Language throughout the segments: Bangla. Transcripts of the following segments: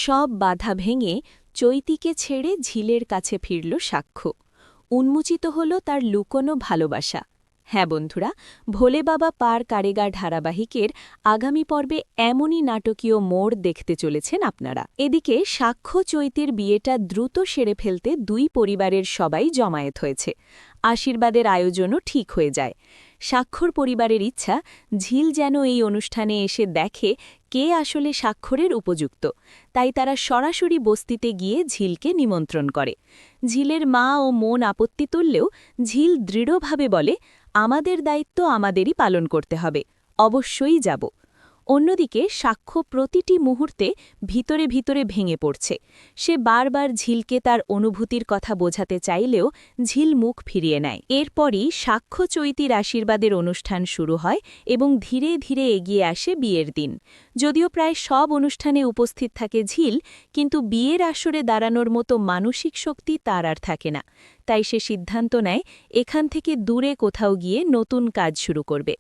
সব বাধা ভেঙে চৈতিকে ছেড়ে ঝিলের কাছে ফিরল সাক্ষ্য। উন্মোচিত হল তার লুকোনো ভালোবাসা। হ্যাঁ বন্ধুরা, ভোলে বাবা পার কারেগা ধারাবাহিকের আগামী পর্বে এমনই নাটকীয় মোড় দেখতে চলেছেন আপনারা। এদিকে সাক্ষ্য চৈতির বিয়েটা দ্রুত সেরে ফেলতে দুই পরিবারের সবাই জমায়েত হয়েছে। আশীর্বাদের আয়োজনও ঠিক হয়ে যায়। স্বাক্ষর পরিবারের ইচ্ছা ঝিল যেন এই অনুষ্ঠানে এসে দেখে কে আসলে স্বাক্ষরের উপযুক্ত, তাই তারা সরাসরি বস্তিতে গিয়ে ঝিলকে নিমন্ত্রণ করে। ঝিলের মা ও মন আপত্তি তুললেও ঝিল দৃঢ়ভাবে বলে, আমাদের দায়িত্ব আমাদেরই পালন করতে হবে, অবশ্যই যাব। অন্যদিকে সাক্ষ্য প্রতিটি মুহূর্তে ভিতরে ভিতরে ভেঙে পড়ছে। সে বারবার ঝিলকে তার অনুভূতির কথা বোঝাতে চাইলেও ঝিল মুখ ফিরিয়ে নেয়। এরপরই সাক্ষ্য চৈতির আশীর্বাদের অনুষ্ঠান শুরু হয় এবং ধীরে ধীরে এগিয়ে আসে বিয়ের দিন। যদিও প্রায় সব অনুষ্ঠানে উপস্থিত থাকে ঝিল, কিন্তু বিয়ের আসরে দাঁড়ানোর মতো মানসিক শক্তি তার আর থাকে না। তাই সে সিদ্ধান্ত নেয় এখান থেকে দূরে কোথাও গিয়ে নতুন কাজ শুরু করবে।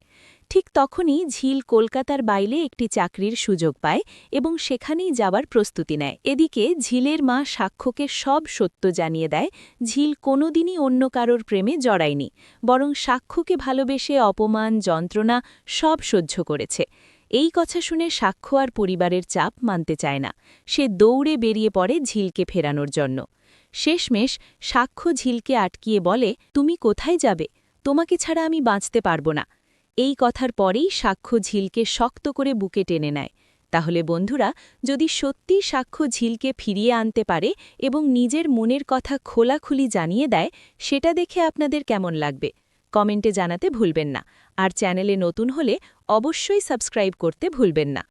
ঠিক তখনই ঝিল কলকাতার বাইরে একটি চাকরির সুযোগ পায় এবং সেখানেই যাওয়ার প্রস্তুতি নেয়। এদিকে ঝিলের মা সাক্ষ্যকে সব সত্য জানিয়ে দেয়। ঝিল কোনোদিনই অন্য কারোর প্রেমে জড়ায়নি, বরং সাক্ষ্যকে ভালোবেসে অপমান, যন্ত্রণা সব সহ্য করেছে। এই কথা শুনে সাক্ষ্য আর পরিবারের চাপ মানতে চায় না। সে দৌড়ে বেরিয়ে পড়ে ঝিলকে ফেরানোর জন্য। শেষমেশ সাক্ষ্য ঝিলকে আটকিয়ে বলে, তুমি কোথায় যাবে? তোমাকে ছাড়া আমি বাঁচতে পারব না। এই কথার পরেই সাক্ষ্য ঝিলকে শক্ত করে বুকে টেনে নেয়। তাহলে বন্ধুরা, যদি সত্যি সাক্ষ্য ঝিলকে ফিরিয়ে আনতে পারে এবং নিজের মনের কথা খোলাখুলি জানিয়ে দেয়, সেটা দেখে আপনাদের কেমন লাগবে কমেন্টে জানাতে ভুলবেন না। আর চ্যানেলে নতুন হলে অবশ্যই সাবস্ক্রাইব করতে ভুলবেন না।